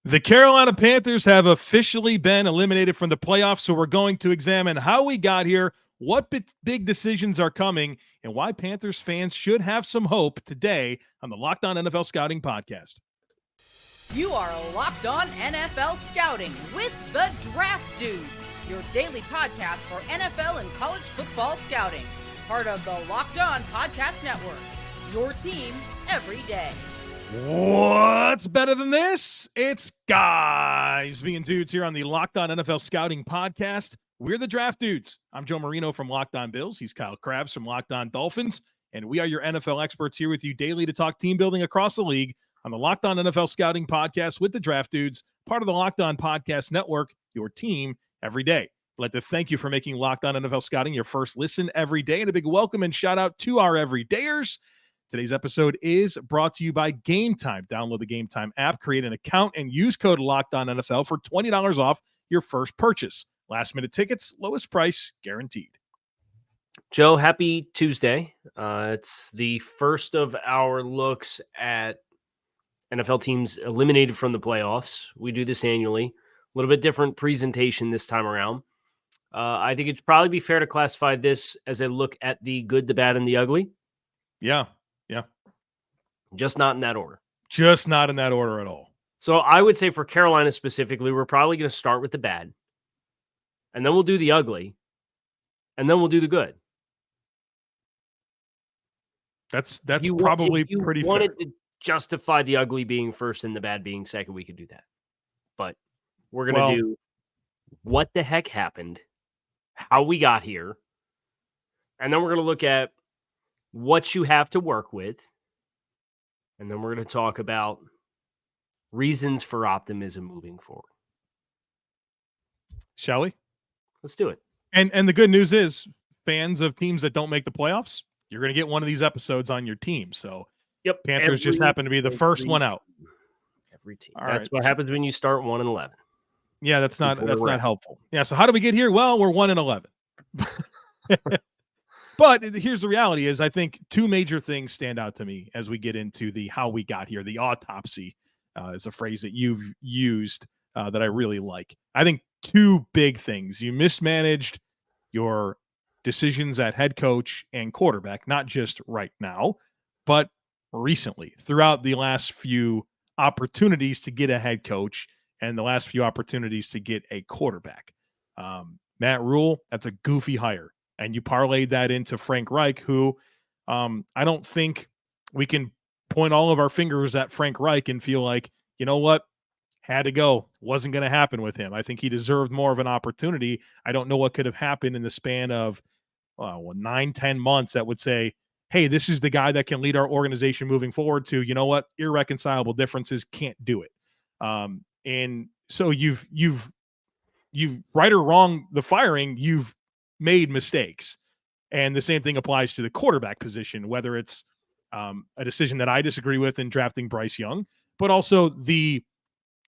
The Carolina Panthers have officially been eliminated from the playoffs, so we're going to examine how we got here, what big decisions are coming, and why Panthers fans should have some hope today on the Locked On NFL Scouting Podcast. You are Locked On NFL Scouting with the Draft Dudes, your daily podcast for NFL and college football scouting. Part of the Locked On Podcast Network, your team every day. What's better than this? It's guys being dudes here on the Locked On NFL Scouting Podcast. We're the Draft Dudes. I'm Joe Marino from Locked On Bills. He's Kyle Crabbs from Locked On Dolphins. And we are your NFL experts here with you daily to talk team building across the league on the Locked On NFL Scouting Podcast with the Draft Dudes, part of the Locked On Podcast Network, your team every day. I'd like to thank you for making Locked On NFL Scouting your first listen every day, and a big welcome and shout out to our everydayers. Today's episode is brought to you by Game Time. Download the Game Time app, create an account, and use code LOCKEDONNFL for $20 off your first purchase. Last-minute tickets, lowest price guaranteed. Joe, happy Tuesday. It's the first of our looks at NFL teams eliminated from the playoffs. We do this annually. A little bit different presentation this time around. I think it'd probably be fair to classify this as a look at the good, the bad, and the ugly. Yeah. Just not in that order. Just not in that order at all. So I would say for Carolina specifically, we're probably going to start with the bad, and then we'll do the ugly, and then we'll do the good. That's probably pretty fair. If you wanted to justify the ugly being first and the bad being second, we could do that. But we're going to do what the heck happened, how we got here, and then we're going to look at what you have to work with. And then we're going to talk about reasons for optimism moving forward. Shall we? Let's do it. And the good news is, fans of teams that don't make the playoffs, you're going to get one of these episodes on your team. So, yep, Panthers just happen to be the first one out. Every team. That's what happens when you start 1-11. Yeah, that's not helpful. Yeah. So how do we get here? Well, we're 1-11. But here's the reality is I think two major things stand out to me as we get into the how we got here. The autopsy is a phrase that you've used that I really like. I think two big things. You mismanaged your decisions at head coach and quarterback, not just right now, but recently throughout the last few opportunities to get a head coach and the last few opportunities to get a quarterback. Matt Rule, that's a goofy hire. And you parlayed that into Frank Reich, who I don't think we can point all of our fingers at Frank Reich and feel like, you know what, had to go. Wasn't going to happen with him. I think he deserved more of an opportunity. I don't know what could have happened in the span of 9-10 months that would say, hey, this is the guy that can lead our organization moving forward to, you know what, irreconcilable differences, can't do it. And so you've right or wrong, the firing, you've made mistakes. And the same thing applies to the quarterback position, whether it's a decision that I disagree with in drafting Bryce Young, but also the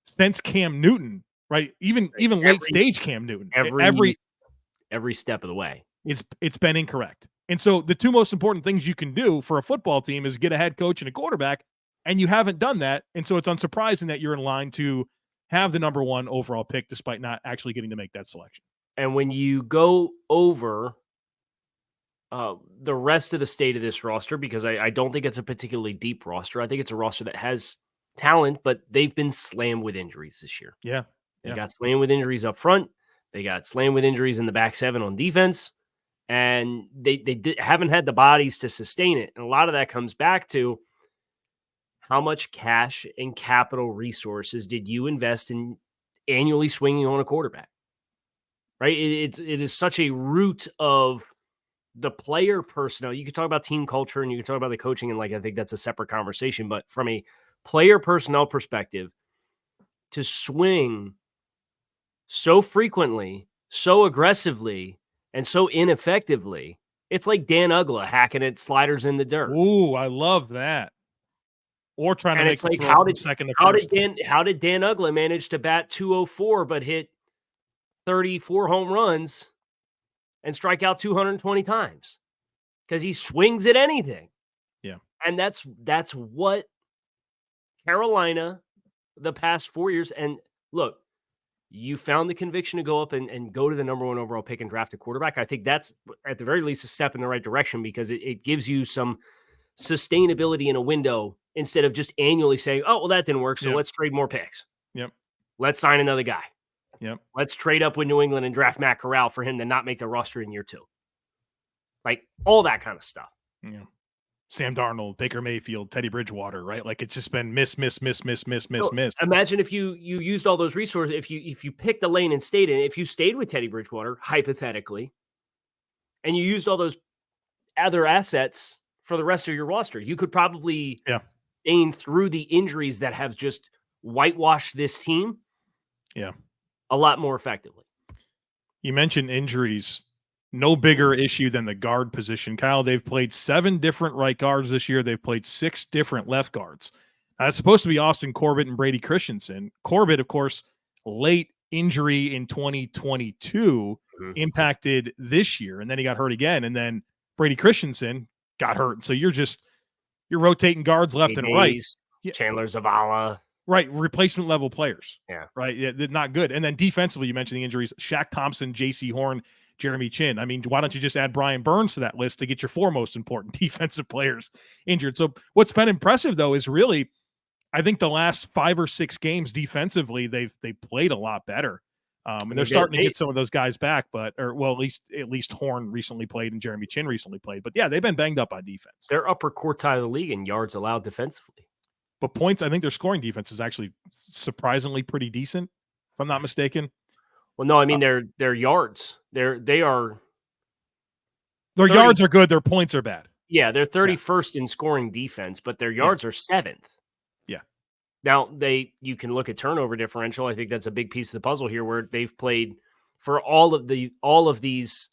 since Cam Newton, right? Even late stage Cam Newton, every step of the way, it's been incorrect. And so the two most important things you can do for a football team is get a head coach and a quarterback, and you haven't done that. And so it's unsurprising that you're in line to have the number one overall pick despite not actually getting to make that selection. And when you go over the rest of the state of this roster, because I don't think it's a particularly deep roster. I think it's a roster that has talent, but they've been slammed with injuries this year. Yeah. They got slammed with injuries up front. They got slammed with injuries in the back seven on defense. And they haven't had the bodies to sustain it. And a lot of that comes back to how much cash and capital resources did you invest in annually swinging on a quarterback? Right? It is such a root of the player personnel. You could talk about team culture and you could talk about the coaching, and I think that's a separate conversation. But from a player personnel perspective, to swing so frequently, so aggressively, and so ineffectively, it's like Dan Uggla hacking at sliders in the dirt. Ooh, I love that. Or trying to make it's like how did Dan Uggla manage to bat 204 but hit 34 home runs and strike out 220 times? Because he swings at anything. Yeah. And that's what Carolina the past 4 years. And look, you found the conviction to go up and go to the number 1 overall pick and draft a quarterback. I think that's at the very least a step in the right direction, because it gives you some sustainability in a window instead of just annually saying, oh, well, that didn't work, so let's trade more picks. Yep. Let's sign another guy. Yep. Let's trade up with New England and draft Matt Corral for him to not make the roster in year 2. Like all that kind of stuff. Yeah. Sam Darnold, Baker Mayfield, Teddy Bridgewater, right? Like it's just been miss. Imagine if you used all those resources, if you picked the lane and stayed in it, if you stayed with Teddy Bridgewater, hypothetically, and you used all those other assets for the rest of your roster, you could probably gain through the injuries that have just whitewashed this team a lot more effectively. You mentioned injuries. No bigger issue than the guard position. Kyle, they've played 7 different right guards this year. They've played 6 different left guards. It's supposed to be Austin Corbett and Brady Christensen. Corbett, of course, late injury in 2022 impacted this year, and then he got hurt again. And then Brady Christensen got hurt. So you're rotating guards left and right. Chandler Zavala. Right, replacement level players. Yeah. Right, they're not good. And then defensively, you mentioned the injuries. Shaq Thompson, Jaycee Horn, Jeremy Chinn. I mean, why don't you just add Brian Burns to that list to get your 4 most important defensive players injured? So what's been impressive, though, is really, I think the last 5 or 6 games defensively, they played a lot better. And they're starting to get some of those guys back, at least Horn recently played and Jeremy Chinn recently played. But yeah, they've been banged up on defense. They're upper quartile of the league in yards allowed defensively. But points, I think their scoring defense is actually surprisingly pretty decent, if I'm not mistaken. Well, no, I mean their yards. Their yards are good. Their points are bad. Yeah, they're 31st in scoring defense, but their yards are 7th. Yeah. Now you can look at turnover differential. I think that's a big piece of the puzzle here, where they've played for all of these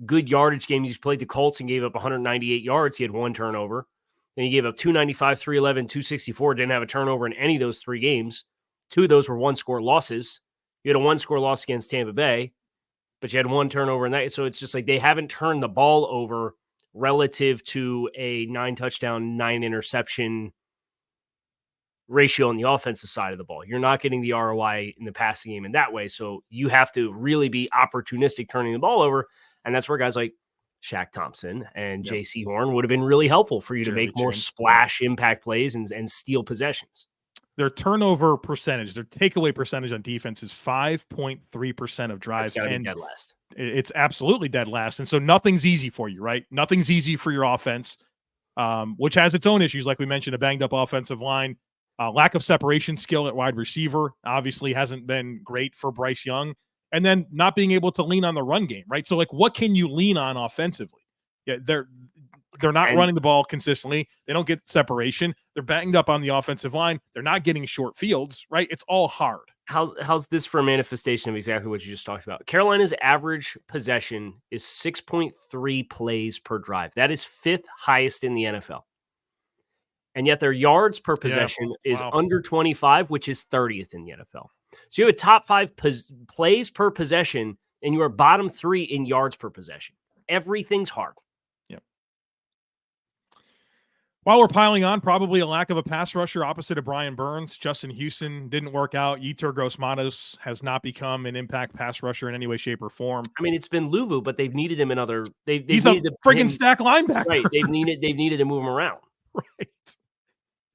good yardage games. You played the Colts and gave up 198 yards. He had 1 turnover. Then he gave up 295, 311, 264. Didn't have a turnover in any of those 3 games. 2 of those were 1-score losses. You had a 1-score loss against Tampa Bay, but you had 1 turnover in that. So it's just like they haven't turned the ball over relative to a 9-touchdown, 9-interception ratio on the offensive side of the ball. You're not getting the ROI in the passing game in that way. So you have to really be opportunistic turning the ball over. And that's where guys like Shaq Thompson and Jaycee Horn would have been really helpful for you to make more splash impact plays and steal possessions. Their turnover percentage, their takeaway percentage on defense is 5.3% of drives. It's got to be dead last. It's absolutely dead last. And so nothing's easy for you, right? Nothing's easy for your offense, which has its own issues. Like we mentioned, a banged up offensive line, lack of separation skill at wide receiver obviously hasn't been great for Bryce Young. And then not being able to lean on the run game, right? So like, what can you lean on offensively? Yeah, they're not running the ball consistently. They don't get separation. They're banged up on the offensive line. They're not getting short fields, right? It's all hard. How's this for a manifestation of exactly what you just talked about? Carolina's average possession is 6.3 plays per drive. That is 5th highest in the NFL. And yet their yards per possession is under 25, which is 30th in the NFL. So you have a top 5 plays per possession, and you are bottom 3 in yards per possession. Everything's hard. Yep. While we're piling on, probably a lack of a pass rusher opposite of Brian Burns. Justin Houston didn't work out. Yetur Gross-Matos has not become an impact pass rusher in any way, shape, or form. I mean, it's been Luvu, but they've needed him in other. He's a friggin' stack linebacker. Right. They've needed to move him around. Right.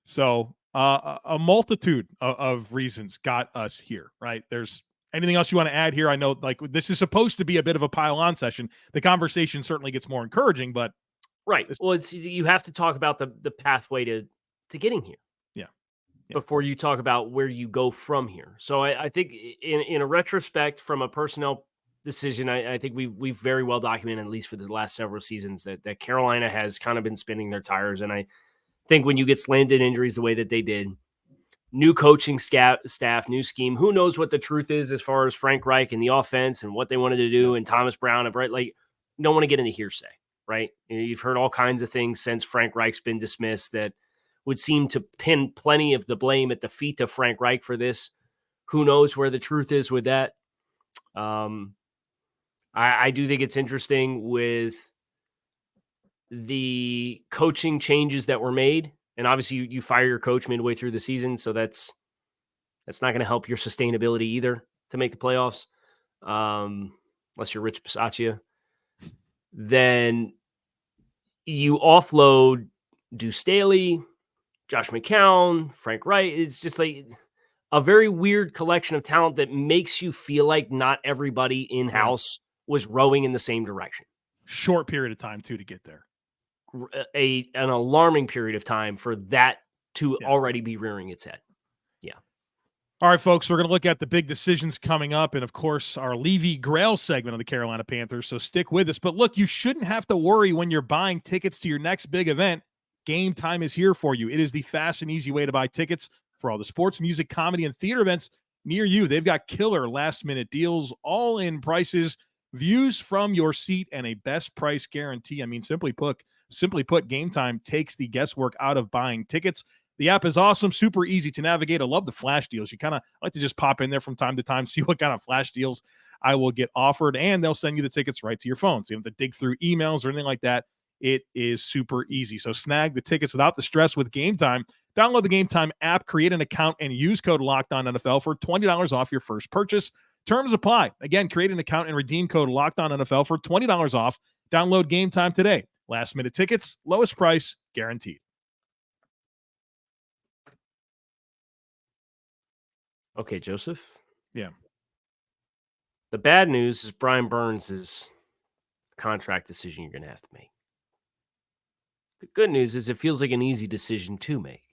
So a multitude of reasons got us here, right? There's anything else you want to add here? I know like this is supposed to be a bit of a pile-on session. The conversation certainly gets more encouraging, but right. Well, you have to talk about the pathway to getting here. Yeah. Before you talk about where you go from here. So I think in a retrospect, from a personnel decision, I think we've very well documented, at least for the last several seasons, that Carolina has kind of been spinning their tires. And I think when you get slammed in injuries the way that they did, new coaching staff, new scheme, who knows what the truth is as far as Frank Reich and the offense and what they wanted to do, and Thomas Brown, and right, like, you don't want to get into hearsay, right? You've heard all kinds of things since Frank Reich's been dismissed that would seem to pin plenty of the blame at the feet of Frank Reich for this. Who knows where the truth is with that? I do think it's interesting with the coaching changes that were made. And obviously you fire your coach midway through the season. So that's That's not going to help your sustainability either to make the playoffs, unless you're Rich Bisaccia. Then you offload Deuce Staley, Josh McCown, Frank Reich. It's just like a very weird collection of talent that makes you feel like not everybody in-house was rowing in the same direction. Short period of time, too, to get there. An alarming period of time for that to already be rearing its head. Yeah. All right, folks, we're going to look at the big decisions coming up and, of course, our Levy Grail segment of the Carolina Panthers, so stick with us. But look, you shouldn't have to worry when you're buying tickets to your next big event. Game Time is here for you. It is the fast and easy way to buy tickets for all the sports, music, comedy, and theater events near you. They've got killer last-minute deals, all-in prices, views from your seat, and a best price guarantee. I mean, simply put, Game Time takes the guesswork out of buying tickets. The app is awesome, super easy to navigate. I love the flash deals. You kind of like to just pop in there from time to time, see what kind of flash deals I will get offered, and they'll send you the tickets right to your phone. So you don't have to dig through emails or anything like that. It is super easy. So snag the tickets without the stress with Game Time. Download the Game Time app, create an account, and use code LOCKEDONNFL for $20 off your first purchase. Terms apply. Again, create an account and redeem code LOCKEDONNFL for $20 off. Download Game Time today. Last-minute tickets, lowest price, guaranteed. Okay, Joseph. Yeah. The bad news is Brian Burns' contract decision you're going to have to make. The good news is it feels like an easy decision to make.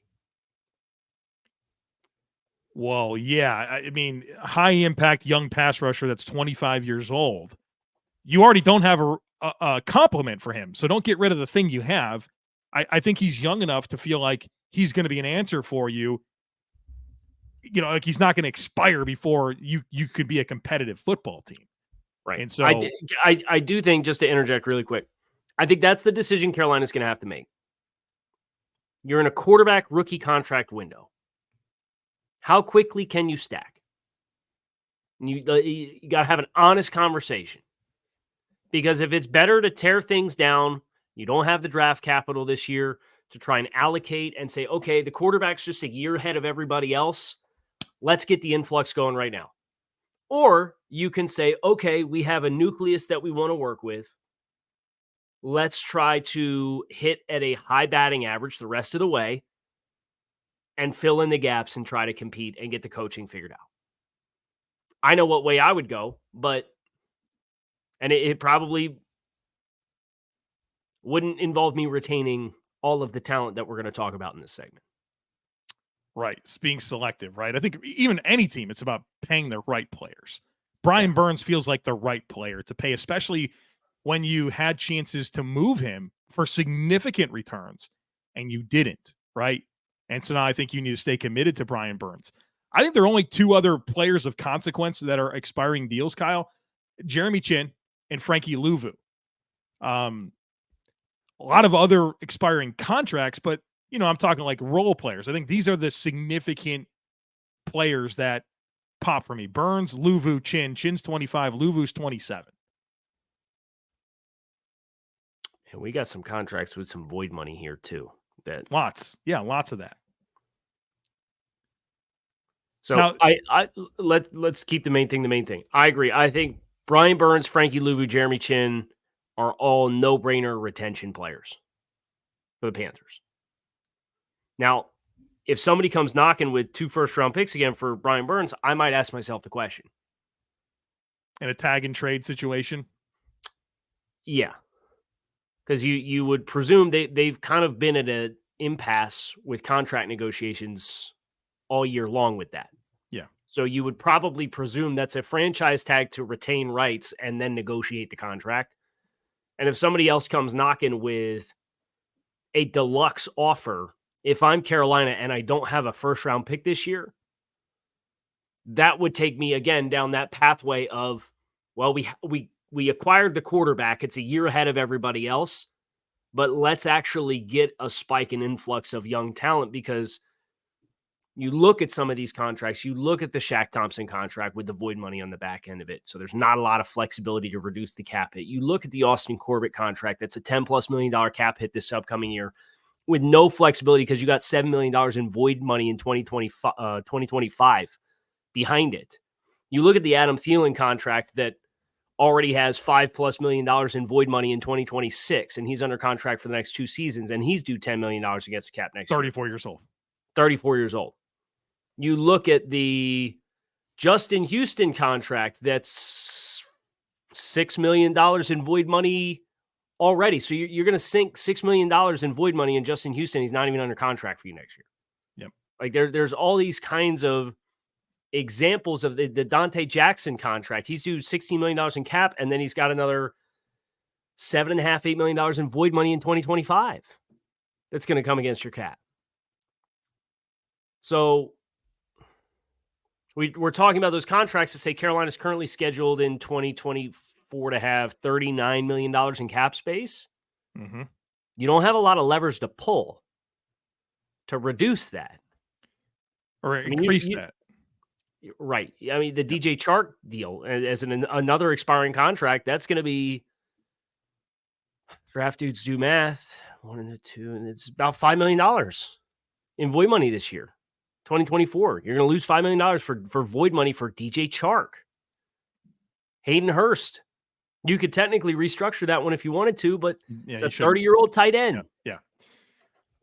Well, yeah. I mean, high-impact young pass rusher that's 25 years old. You already don't have a compliment for him, so don't get rid of the thing you have. I think he's young enough to feel like he's going to be an answer for you. You know, like he's not going to expire before you could be a competitive football team. Right. And so I do think, just to interject really quick, I think that's the decision Carolina's going to have to make. You're in a quarterback rookie contract window. How quickly can you stack? You got to have an honest conversation. Because if it's better to tear things down, you don't have the draft capital this year to try and allocate and say, okay, the quarterback's just a year ahead of everybody else. Let's get the influx going right now. Or you can say, okay, we have a nucleus that we want to work with. Let's try to hit at a high batting average the rest of the way and fill in the gaps and try to compete and get the coaching figured out. I know what way I would go, and it probably wouldn't involve me retaining all of the talent that we're going to talk about in this segment. Right. It's being selective, right? I think even any team, it's about paying the right players. Brian Burns feels like the right player to pay, especially when you had chances to move him for significant returns and you didn't, right? And so now I think you need to stay committed to Brian Burns. I think there are only two other players of consequence that are expiring deals, Kyle. Jeremy Chinn and Frankie Luvu. A lot of other expiring contracts, but you know, I'm talking like role players. I think these are the significant players that pop for me. Burns, Luvu, Chinn. Chinn's 25, Luvu's 27. And we got some contracts with some void money here too. Lots of that. So now, let's keep the main thing. I agree. I think Brian Burns, Frankie Luvu, Jeremy Chinn are all no-brainer retention players for the Panthers. Now, if somebody comes knocking with 2 first-round picks again for Brian Burns, I might ask myself the question. In a tag and trade situation? Yeah. Because you would presume they've kind of been at an impasse with contract negotiations all year long with that. Yeah. So you would probably presume that's a franchise tag to retain rights and then negotiate the contract. And if somebody else comes knocking with a deluxe offer, if I'm Carolina and I don't have a first-round pick this year, that would take me again down that pathway of, well, we acquired the quarterback. It's a year ahead of everybody else, but let's actually get a spike in influx of young talent, because you look at some of these contracts, you look at the Shaq Thompson contract with the void money on the back end of it. So there's not a lot of flexibility to reduce the cap hit. You look at the Austin Corbett contract. That's a $10+ million cap hit this upcoming year with no flexibility because you got $7 million in void money in 2025. behind it. You look at the Adam Thielen contract that already has $5+ million in void money in 2026, and he's under contract for the next 2 seasons, and he's due $10 million against the cap next 34 year. years old. 34 years old. You look at the Justin Houston contract that's $6 million in void money already. So you're going to sink $6 million in void money in Justin Houston. He's not even under contract for you next year. Yep. Like there's all these kinds of examples of the Dante Jackson contract. He's due $16 million in cap, and then he's got another $7.5, $8 million in void money in 2025. That's going to come against your cap. So we're talking about those contracts to say Carolina's currently scheduled in 2024 to have $39 million in cap space. Mm-hmm. You don't have a lot of levers to pull to reduce that. Or increase that. Right. I mean, the DJ Chark deal as another expiring contract, that's going to be, draft dudes do math, 1 and 2, and it's about $5 million in void money this year. 2024. You're going to lose $5 million for void money for DJ Chark. Hayden Hurst. You could technically restructure that one if you wanted to, but it's a 30-year-old tight end. Yeah.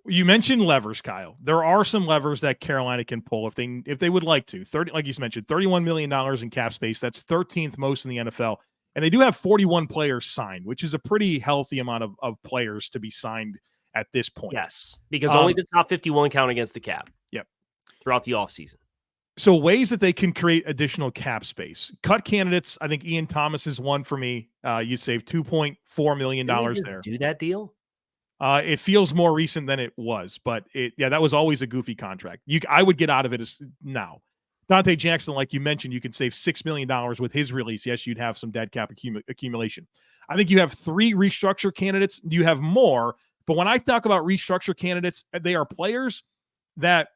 You mentioned levers, Kyle. There are some levers that Carolina can pull if they would like to. Like you mentioned, $31 million in cap space. That's 13th most in the NFL. And they do have 41 players signed, which is a pretty healthy amount of players to be signed at this point. Yes, because only the top 51 count against the cap. Yep. Throughout the offseason. So ways that they can create additional cap space. Cut candidates. I think Ian Thomas is one for me. You save $2.4 million there. Do that deal? It feels more recent than it was, but that was always a goofy contract. I would get out of it now. Dante Jackson, like you mentioned, you can save $6 million with his release. Yes, you'd have some dead cap accumulation. I think you have 3 restructure candidates. You have more, but when I talk about restructure candidates, they are players that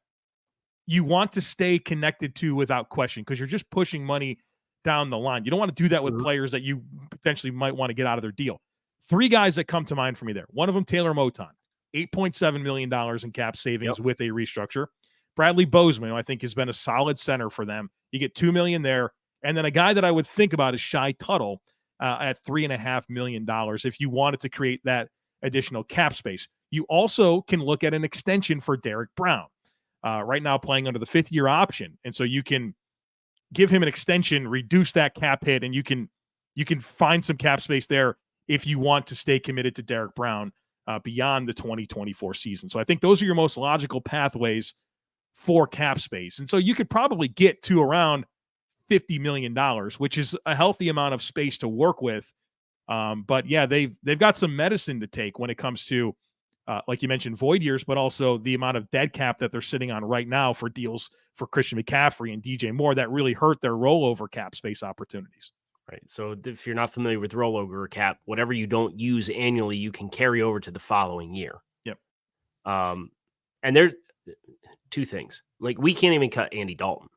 you want to stay connected to without question because you're just pushing money down the line. You don't want to do that with players that you potentially might want to get out of their deal. 3 guys that come to mind for me there. One of them, Taylor Moton, $8.7 million in cap savings with a restructure. Bradley Bozeman, who I think has been a solid center for them. You get $2 million there. And then a guy that I would think about is Shai Tuttle at $3.5 million if you wanted to create that additional cap space. You also can look at an extension for Derrick Brown. Right now playing under the 5th-year option. And so you can give him an extension, reduce that cap hit, and you can find some cap space there if you want to stay committed to Derrick Brown beyond the 2024 season. So I think those are your most logical pathways for cap space. And so you could probably get to around $50 million, which is a healthy amount of space to work with. But yeah, they've got some medicine to take when it comes to like you mentioned, void years, but also the amount of dead cap that they're sitting on right now for deals for Christian McCaffrey and DJ Moore that really hurt their rollover cap space opportunities. Right. So if you're not familiar with rollover cap, whatever you don't use annually, you can carry over to the following year. Yep. And there 2 things. Like we can't even cut Andy Dalton.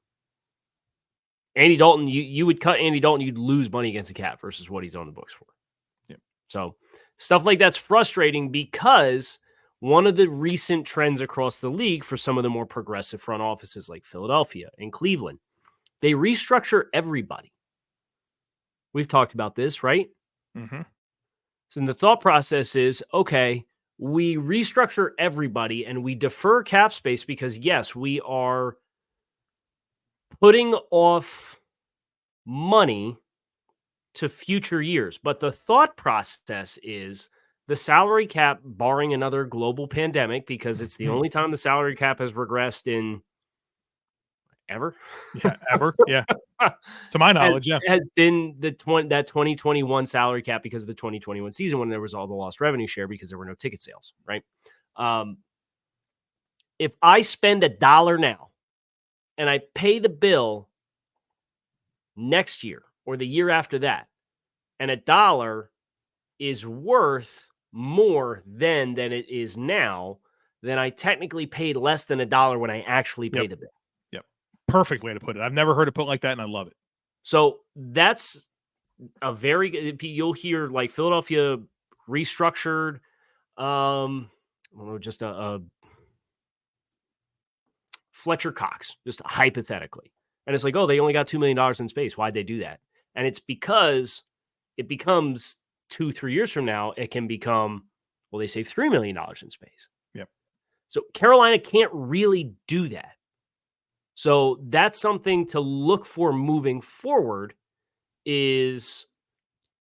Andy Dalton, you would cut Andy Dalton, you'd lose money against the cap versus what he's on the books for. Yep. So stuff like that's frustrating because one of the recent trends across the league for some of the more progressive front offices like Philadelphia and Cleveland, they restructure everybody. We've talked about this, right? Mm-hmm. So the thought process is, okay, we restructure everybody and we defer cap space because, yes, we are putting off money to future years. But the thought process is the salary cap, barring another global pandemic, because it's the only time the salary cap has regressed in ever. Yeah, ever. Yeah. To my knowledge, yeah. It has been that 2021 salary cap because of the 2021 season when there was all the lost revenue share because there were no ticket sales, right? If I spend $1 now and I pay the bill next year or the year after that, and $1 is worth more than it is now, then I technically paid less than $1 when I actually pay the bill. Yep. Perfect way to put it. I've never heard it put like that, and I love it. So that's a very, you'll hear like Philadelphia restructured, just a Fletcher Cox, just hypothetically. And it's like, oh, they only got $2 million in space. Why'd they do that? And it's because it becomes 2-3 years from now, it can become, well, they save $3 million in space. Yep. So Carolina can't really do that. So that's something to look for moving forward is,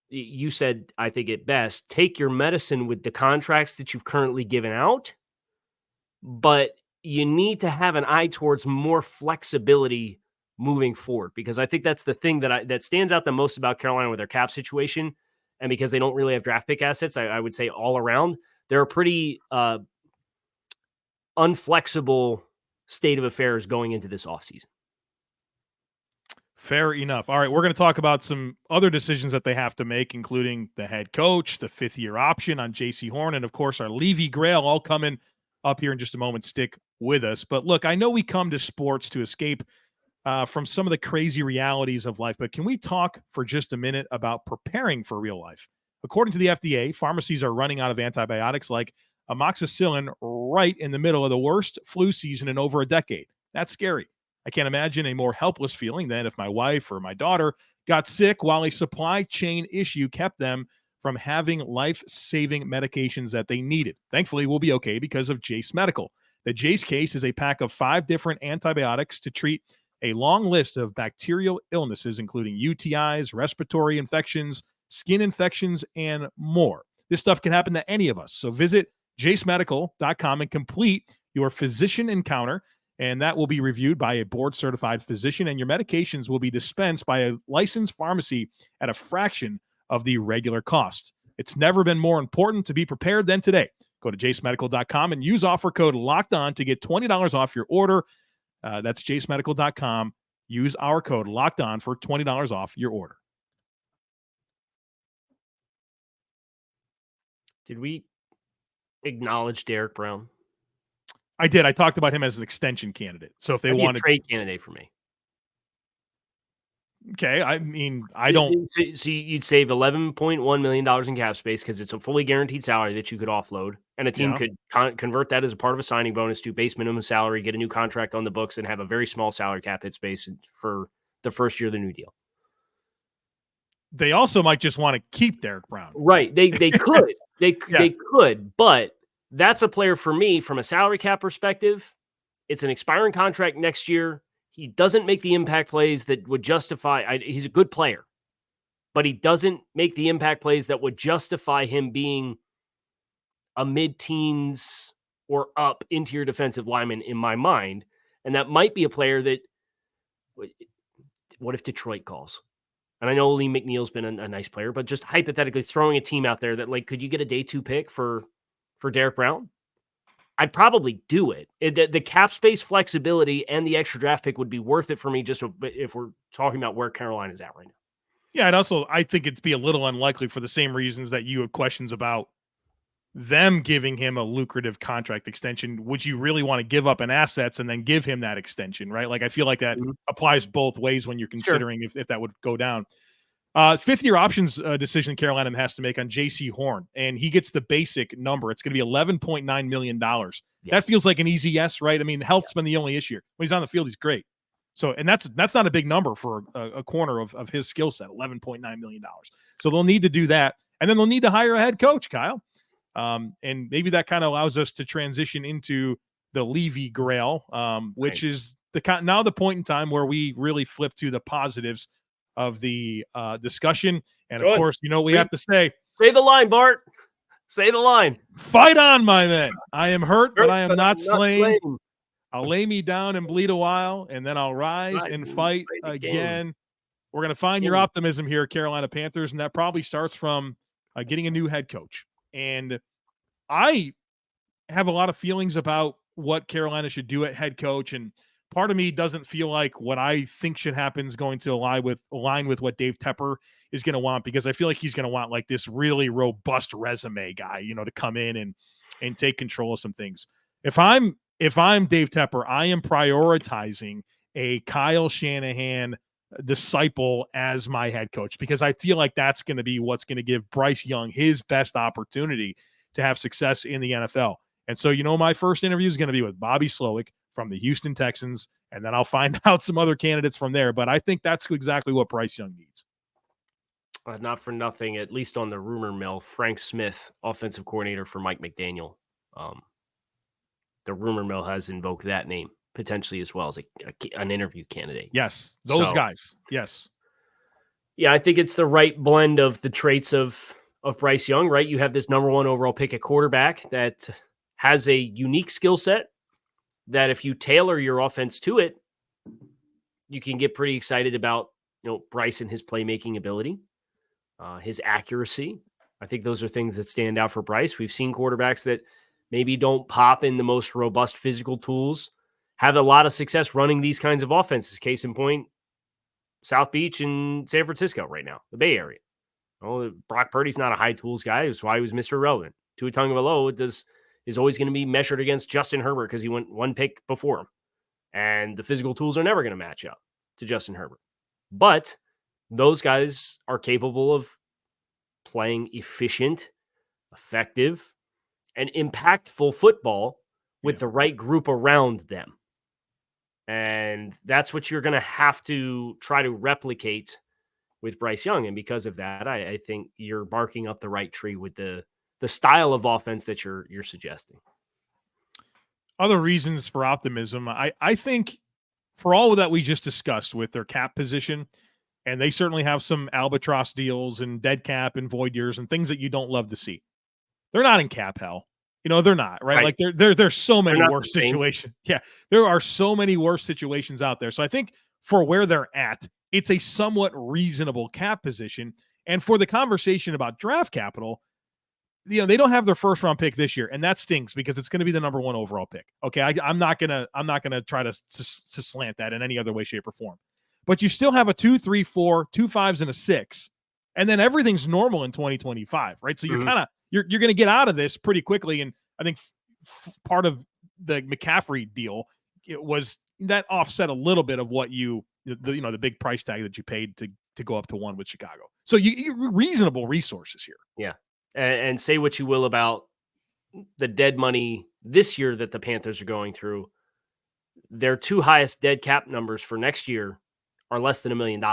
you said, I think it best, take your medicine with the contracts that you've currently given out, but you need to have an eye towards more flexibility moving forward, because I think that's the thing that stands out the most about Carolina with their cap situation. And because they don't really have draft pick assets, I would say all around, they're a pretty unflexible state of affairs going into this offseason. Fair enough. All right, we're going to talk about some other decisions that they have to make, including the head coach, the fifth-year option on Jaycee Horn, and, of course, our Levy Grail all coming up here in just a moment. Stick with us. But, look, I know we come to sports to escape from some of the crazy realities of life, but can we talk for just a minute about preparing for real life? According to the FDA, pharmacies are running out of antibiotics like amoxicillin right in the middle of the worst flu season in over a decade. That's scary. I can't imagine a more helpless feeling than if my wife or my daughter got sick while a supply chain issue kept them from having life-saving medications that they needed. Thankfully, we'll be okay because of Jayce Medical. The Jayce case is a pack of 5 different antibiotics to treat a long list of bacterial illnesses, including UTIs, respiratory infections, skin infections, and more. This stuff can happen to any of us. So visit jacemedical.com and complete your physician encounter, and that will be reviewed by a board-certified physician, and your medications will be dispensed by a licensed pharmacy at a fraction of the regular cost. It's never been more important to be prepared than today. Go to jacemedical.com and use offer code LOCKEDON to get $20 off your order. That's jacemedical.com. Use our code LOCKEDON for $20 off your order. Did we acknowledge Derrick Brown? I did. I talked about him as an extension candidate. So if they wanted a trade candidate for me. Okay. I mean, I don't. So you'd save $11.1 million in cap space because it's a fully guaranteed salary that you could offload, and a team could convert that as a part of a signing bonus to base minimum salary, get a new contract on the books, and have a very small salary cap hit space for the first year of the new deal. They also might just want to keep Derrick Brown. Right. They could. They could, but that's a player for me from a salary cap perspective. It's an expiring contract next year. He doesn't make the impact plays that would justify. He's a good player, but he doesn't make the impact plays that would justify him being a mid-teens or up interior defensive lineman in my mind. And that might be a player that, what if Detroit calls? And I know Lee McNeil's been a nice player, but just hypothetically throwing a team out there that, like, could you get a day 2 pick for Derrick Brown? I'd probably do it. The cap space flexibility and the extra draft pick would be worth it for me, just if we're talking about where Carolina's at right now. Yeah, and also I think it'd be a little unlikely for the same reasons that you had questions about them giving him a lucrative contract extension. Would you really want to give up an assets and then give him that extension, right? Like, I feel like that applies both ways when you're considering if that would go down. Fifth-year options decision Carolina has to make on Jaycee Horn, and he gets the basic number. It's going to be $11.9 million. Yes. That feels like an easy yes, right? I mean, health's been the only issue. When he's on the field, he's great. So, and that's not a big number for a corner of his skill set, $11.9 million. So they'll need to do that, and then they'll need to hire a head coach, Kyle. And maybe that kind of allows us to transition into the Levy Grail, which is now the point in time where we really flip to the positives of the discussion. And of course, you know, we have to say the line, Bart. Say the line. Fight on, my men. I am hurt, but I am not slain. I'll lay me down and bleed a while, and then I'll rise and fight again. We're going to find your optimism here, Carolina Panthers, and that probably starts from getting a new head coach. And I have a lot of feelings about what Carolina should do at head coach, and part of me doesn't feel like what I think should happen is going to align with what Dave Tepper is going to want, because I feel like he's going to want like this really robust resume guy, you know, to come in and take control of some things. If I'm Dave Tepper, I am prioritizing a Kyle Shanahan disciple as my head coach, because I feel like that's going to be what's going to give Bryce Young his best opportunity to have success in the NFL. And so, you know, my first interview is going to be with Bobby Slowick from the Houston Texans, and then I'll find out some other candidates from there. But I think that's exactly what Bryce Young needs. Not for nothing, at least on the rumor mill, Frank Smith, offensive coordinator for Mike McDaniel. The rumor mill has invoked that name potentially as well as an interview candidate. Yes, those guys. Yes. Yeah, I think it's the right blend of the traits of Bryce Young, right? You have this number 1 overall pick at quarterback that has a unique skill set that if you tailor your offense to it, you can get pretty excited about, Bryce and his playmaking ability. His accuracy. I think those are things that stand out for Bryce. We've seen quarterbacks that maybe don't pop in the most robust physical tools, have a lot of success running these kinds of offenses. Case in point, South Beach and San Francisco right now, the Bay Area. Brock Purdy's not a high tools guy. That's why he was Mr. Irrelevant. Tua Tagovailoa is always going to be measured against Justin Herbert because he went 1 pick before him. And the physical tools are never going to match up to Justin Herbert. But those guys are capable of playing efficient, effective, and impactful football with the right group around them. And that's what you're going to have to try to replicate with Bryce Young. And because of that, I think you're barking up the right tree with the style of offense that you're suggesting. Other reasons for optimism, I think for all of that we just discussed with their cap position, and they certainly have some albatross deals and dead cap and void years and things that you don't love to see. They're not in cap hell. They're not, right? Like there's so many worse situations. Yeah, there are so many worse situations out there. So I think for where they're at, it's a somewhat reasonable cap position. And for the conversation about draft capital, they don't have their first round pick this year, and that stinks because it's going to be the number 1 overall pick. Okay, I'm not gonna try to slant that in any other way, shape, or form. But you still have a 2, 3, 4, 2 5s, and a 6, and then everything's normal in 2025, right? So you're you're going to get out of this pretty quickly. And I think part of the McCaffrey deal, it was that offset a little bit of what the big price tag that you paid to go up to 1 with Chicago. So you reasonable resources here. Yeah. And say what you will about the dead money this year that the Panthers are going through. Their 2 highest dead cap numbers for next year are less than $1 million.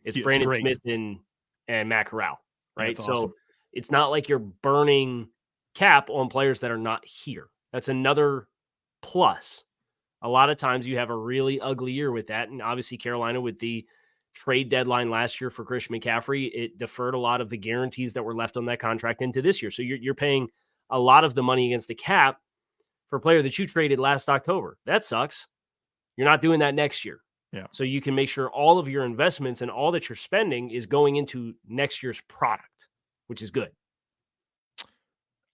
It's Brandon Smith and Matt Corral, right? That's awesome. So it's not like you're burning cap on players that are not here. That's another plus. A lot of times you have a really ugly year with that. And obviously Carolina, with the trade deadline last year for Christian McCaffrey, it deferred a lot of the guarantees that were left on that contract into this year. So you're paying a lot of the money against the cap for a player that you traded last October. That sucks. You're not doing that next year. Yeah. So you can make sure all of your investments and all that you're spending is going into next year's product, which is good.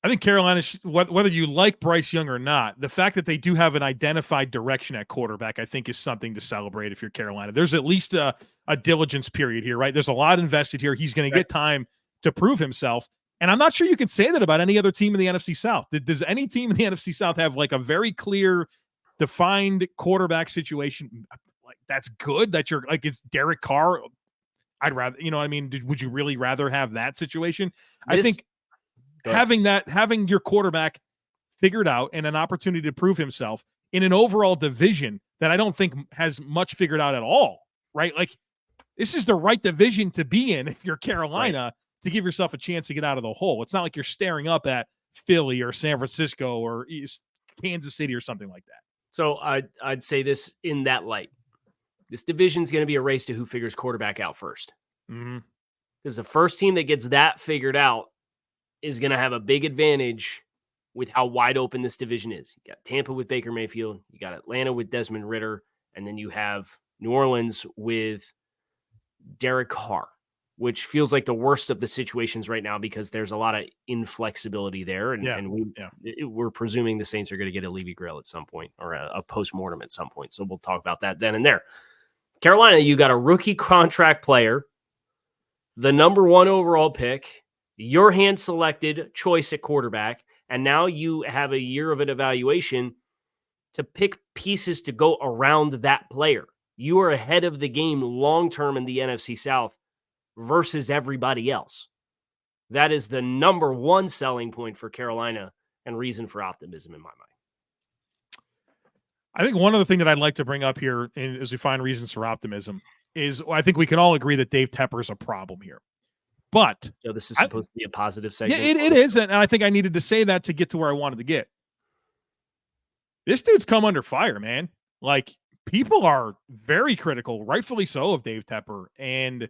I think Carolina, whether you like Bryce Young or not, the fact that they do have an identified direction at quarterback, I think is something to celebrate if you're Carolina. There's at least a diligence period here, right? There's a lot invested here. He's going to get time to prove himself. And I'm not sure you can say that about any other team in the NFC South. Does any team in the NFC South have like a very clear, defined quarterback situation? Like that's good that you're like, it's Derek Carr. I'd rather, would you really rather have that situation? I think having your quarterback figured out and an opportunity to prove himself in an overall division that I don't think has much figured out at all, right? Like this is the right division to be in if you're Carolina to give yourself a chance to get out of the hole. It's not like you're staring up at Philly or San Francisco or Kansas City or something like that. So I'd say this in that light. This division is going to be a race to who figures quarterback out first. Because the first team that gets that figured out is going to have a big advantage with how wide open this division is. You got Tampa with Baker Mayfield, you got Atlanta with Desmond Ridder, and then you have New Orleans with Derek Carr, which feels like the worst of the situations right now because there's a lot of inflexibility there. We're presuming the Saints are going to get a Levy Grill at some point or a post-mortem at some point. So we'll talk about that then and there. Carolina, you got a rookie contract player, the number 1 overall pick, your hand-selected choice at quarterback, and now you have a year of an evaluation to pick pieces to go around that player. You are ahead of the game long-term in the NFC South versus everybody else. That is the number 1 selling point for Carolina and reason for optimism in my mind. I think one other thing that I'd like to bring up here as we find reasons for optimism is I think we can all agree that Dave Tepper is a problem here. But So this is supposed to be a positive segment. Yeah, it is. And I think I needed to say that to get to where I wanted to get. This dude's come under fire, man. Like, people are very critical, rightfully so, of Dave Tepper. And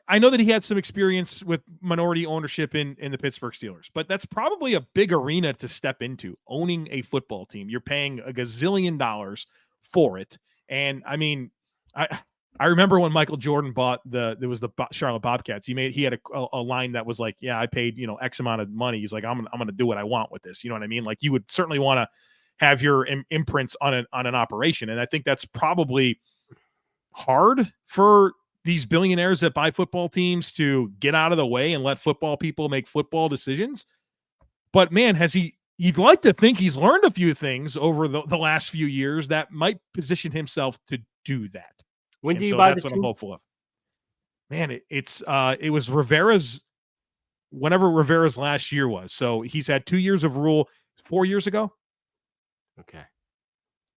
I know that he had some experience with minority ownership in the Pittsburgh Steelers, but that's probably a big arena to step into, owning a football team. You're paying a gazillion dollars for it. And I mean, I remember when Michael Jordan bought there was the Charlotte Bobcats. He had a line that was like, yeah, I paid, X amount of money. He's like, I'm going to do what I want with this. You know what I mean? Like, you would certainly want to have your imprints on an operation. And I think that's probably hard for these billionaires that buy football teams to get out of the way and let football people make football decisions. But man, you'd like to think he's learned a few things over the last few years that might position himself to do that. When do you buy that's what I'm hopeful of. Man, it was Rivera's, whenever Rivera's last year was. So he's had 2 years of rule 4 years ago. Okay.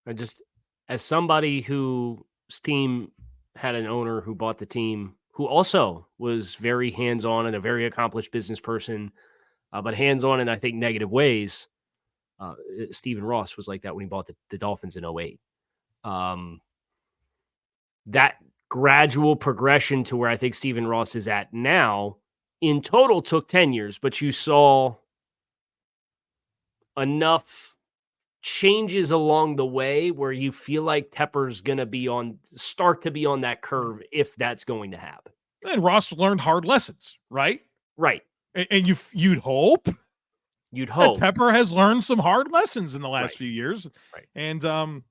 I just, as somebody whose team had an owner who bought the team, who also was very hands-on and a very accomplished business person, but hands-on in, I think, negative ways. Stephen Ross was like that when he bought the Dolphins in 2008. That gradual progression to where I think Stephen Ross is at now in total took 10 years, but you saw enough changes along the way where you feel like Tepper's going to start to be on that curve if that's going to happen. And Ross learned hard lessons, right? Right. And you'd hope that Tepper has learned some hard lessons in the last few years. Right. And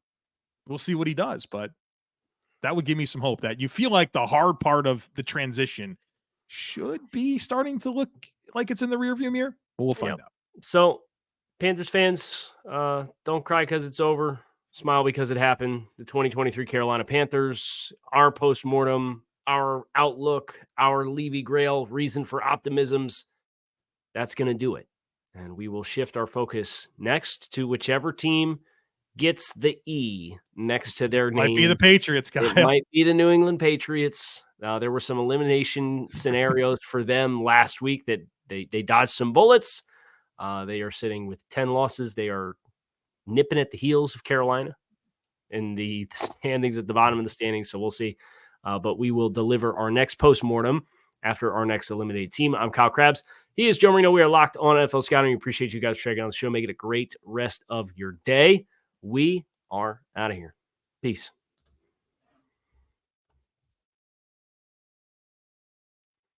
we'll see what he does, but that would give me some hope that you feel like the hard part of the transition should be starting to look like it's in the rearview mirror. But we'll find out. So, Panthers fans, don't cry because it's over. Smile because it happened. The 2023 Carolina Panthers, our postmortem, our outlook, our Levy Grail reason for optimisms, that's going to do it. And we will shift our focus next to whichever team gets the E next to their name. Might be the Patriots, guy. It might be the New England Patriots. There were some elimination scenarios for them last week that they dodged some bullets. They are sitting with 10 losses. They are nipping at the heels of Carolina in the standings at the bottom of the standings. So we'll see. But we will deliver our next postmortem after our next eliminated team. I'm Kyle Crabbs. He is Joe Marino. We are locked on NFL Scouting. We appreciate you guys checking out the show. Make it a great rest of your day. We are out of here. Peace.